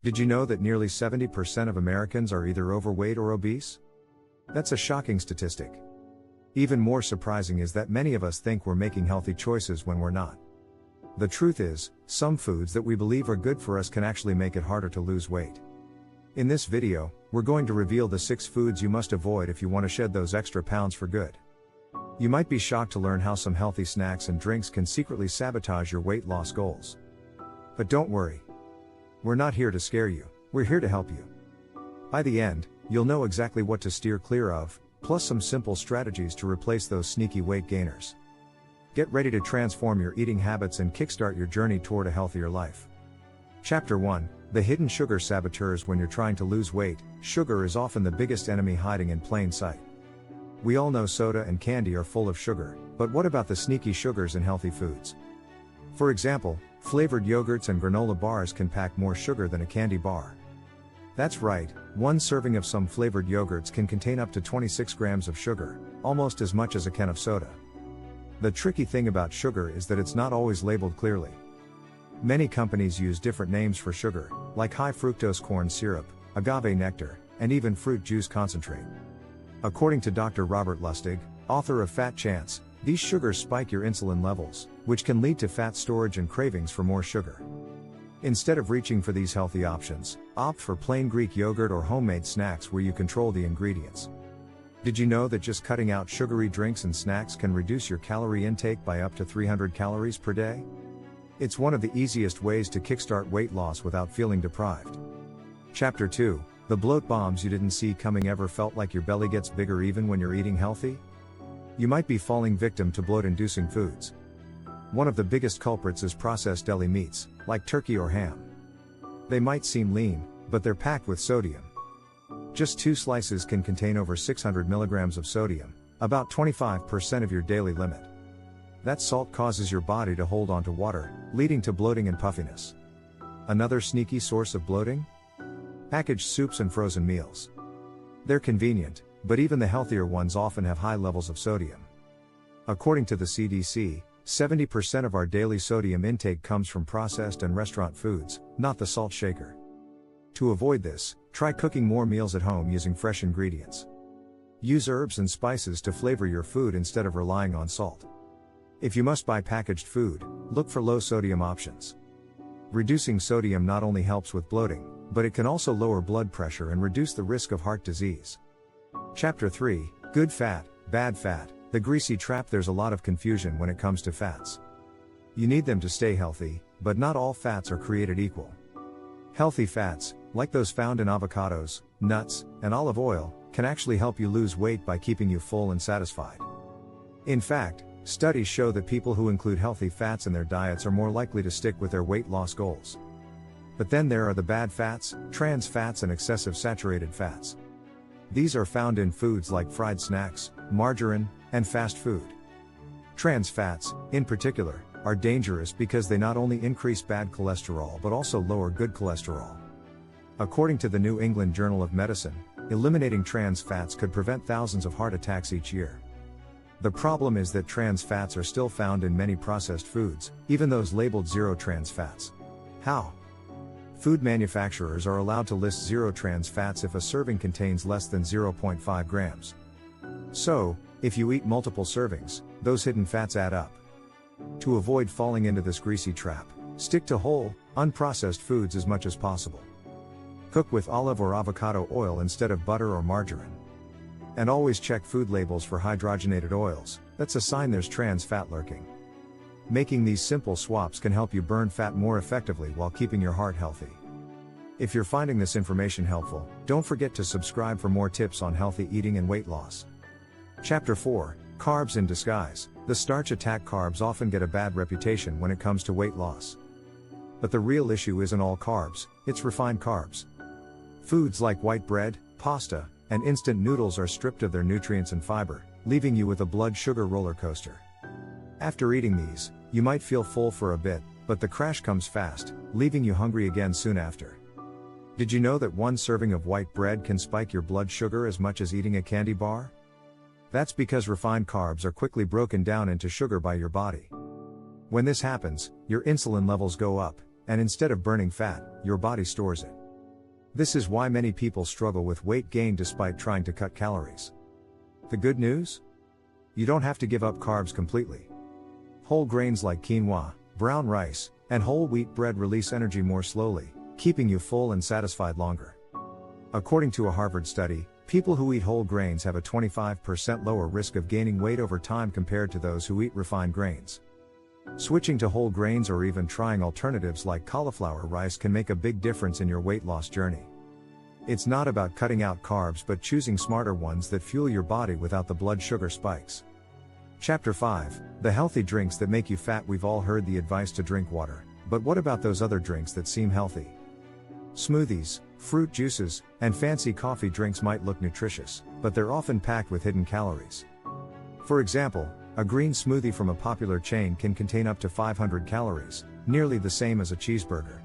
Did you know that nearly 70% of Americans are either overweight or obese? That's a shocking statistic. Even more surprising is that many of us think we're making healthy choices when we're not. The truth is, some foods that we believe are good for us can actually make it harder to lose weight. In this video, we're going to reveal the 6 foods you must avoid if you want to shed those extra pounds for good. You might be shocked to learn how some healthy snacks and drinks can secretly sabotage your weight loss goals. But don't worry. We're not here to scare you, we're here to help you. By the end, you'll know exactly what to steer clear of, plus some simple strategies to replace those sneaky weight gainers. Get ready to transform your eating habits and kickstart your journey toward a healthier life. Chapter 1: The Hidden Sugar Saboteurs. When you're trying to lose weight, sugar is often the biggest enemy hiding in plain sight. We all know soda and candy are full of sugar, but what about the sneaky sugars in healthy foods? For example, flavored yogurts and granola bars can pack more sugar than a candy bar. That's right, one serving of some flavored yogurts can contain up to 26 grams of sugar, almost as much as a can of soda. The tricky thing about sugar is that it's not always labeled clearly. Many companies use different names for sugar, like high fructose corn syrup, agave nectar, and even fruit juice concentrate. According to Dr. Robert Lustig, author of Fat Chance, these sugars spike your insulin levels, which can lead to fat storage and cravings for more sugar. Instead of reaching for these healthy options, opt for plain Greek yogurt or homemade snacks where you control the ingredients. Did you know that just cutting out sugary drinks and snacks can reduce your calorie intake by up to 300 calories per day? It's one of the easiest ways to kickstart weight loss without feeling deprived. Chapter 2: The Bloat Bombs You Didn't See Coming. Ever felt like your belly gets bigger even when you're eating healthy? You might be falling victim to bloat-inducing foods. One of the biggest culprits is processed deli meats, like turkey or ham. They might seem lean, but they're packed with sodium. Just 2 slices can contain over 600 milligrams of sodium, about 25% of your daily limit. That salt causes your body to hold on to water, leading to bloating and puffiness. Another sneaky source of bloating? Packaged soups and frozen meals. They're convenient, but even the healthier ones often have high levels of sodium. According to the CDC, 70% of our daily sodium intake comes from processed and restaurant foods, not the salt shaker. To avoid this, try cooking more meals at home using fresh ingredients. Use herbs and spices to flavor your food instead of relying on salt. If you must buy packaged food, look for low sodium options. Reducing sodium not only helps with bloating, but it can also lower blood pressure and reduce the risk of heart disease. Chapter 3: Good Fat, Bad Fat, The Greasy Trap. There's a lot of confusion when it comes to fats. You need them to stay healthy, but not all fats are created equal. Healthy fats, like those found in avocados, nuts, and olive oil, can actually help you lose weight by keeping you full and satisfied. In fact, studies show that people who include healthy fats in their diets are more likely to stick with their weight loss goals. But then there are the bad fats, trans fats, and excessive saturated fats. These are found in foods like fried snacks, margarine, and fast food. Trans fats, in particular, are dangerous because they not only increase bad cholesterol but also lower good cholesterol. According to the New England Journal of Medicine, eliminating trans fats could prevent thousands of heart attacks each year. The problem is that trans fats are still found in many processed foods, even those labeled zero trans fats. How? Food manufacturers are allowed to list zero trans fats if a serving contains less than 0.5 grams. So, if you eat multiple servings, those hidden fats add up. To avoid falling into this greasy trap, stick to whole, unprocessed foods as much as possible. Cook with olive or avocado oil instead of butter or margarine. And always check food labels for hydrogenated oils. That's a sign there's trans fat lurking. Making these simple swaps can help you burn fat more effectively while keeping your heart healthy. If you're finding this information helpful, don't forget to subscribe for more tips on healthy eating and weight loss. Chapter 4: Carbs in Disguise. The starch attack. Carbs often get a bad reputation when it comes to weight loss. But the real issue isn't all carbs, it's refined carbs. Foods like white bread, pasta, and instant noodles are stripped of their nutrients and fiber, leaving you with a blood sugar roller coaster. After eating these, you might feel full for a bit, but the crash comes fast, leaving you hungry again soon after. Did you know that one serving of white bread can spike your blood sugar as much as eating a candy bar? That's because refined carbs are quickly broken down into sugar by your body. When this happens, your insulin levels go up, and instead of burning fat, your body stores it. This is why many people struggle with weight gain despite trying to cut calories. The good news? You don't have to give up carbs completely. Whole grains like quinoa, brown rice, and whole wheat bread release energy more slowly, keeping you full and satisfied longer. According to a Harvard study, people who eat whole grains have a 25% lower risk of gaining weight over time compared to those who eat refined grains. Switching to whole grains or even trying alternatives like cauliflower rice can make a big difference in your weight loss journey. It's not about cutting out carbs but choosing smarter ones that fuel your body without the blood sugar spikes. Chapter 5, the healthy drinks that make you fat. We've all heard the advice to drink water, but what about those other drinks that seem healthy? Smoothies, fruit juices, and fancy coffee drinks might look nutritious, but they're often packed with hidden calories. For example, a green smoothie from a popular chain can contain up to 500 calories, nearly the same as a cheeseburger.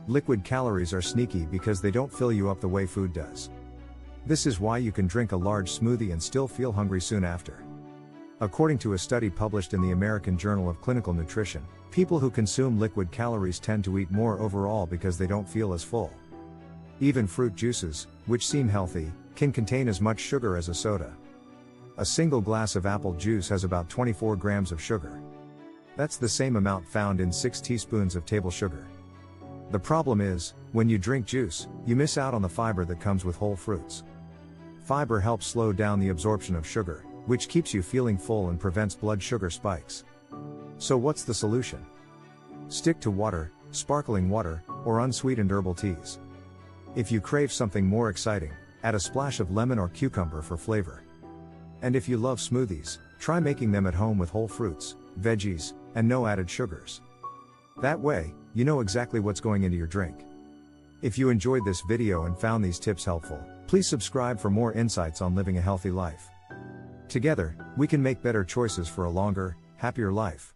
Liquid calories are sneaky because they don't fill you up the way food does. This is why you can drink a large smoothie and still feel hungry soon after. According to a study published in the American Journal of Clinical Nutrition, people who consume liquid calories tend to eat more overall because they don't feel as full. Even fruit juices, which seem healthy, can contain as much sugar as a soda. A single glass of apple juice has about 24 grams of sugar. That's the same amount found in 6 teaspoons of table sugar. The problem is, when you drink juice, you miss out on the fiber that comes with whole fruits. Fiber helps slow down the absorption of sugar, which keeps you feeling full and prevents blood sugar spikes. So what's the solution? Stick to water, sparkling water, or unsweetened herbal teas. If you crave something more exciting, add a splash of lemon or cucumber for flavor. And if you love smoothies, try making them at home with whole fruits, veggies, and no added sugars. That way, you know exactly what's going into your drink. If you enjoyed this video and found these tips helpful, please subscribe for more insights on living a healthy life. Together, we can make better choices for a longer, happier life.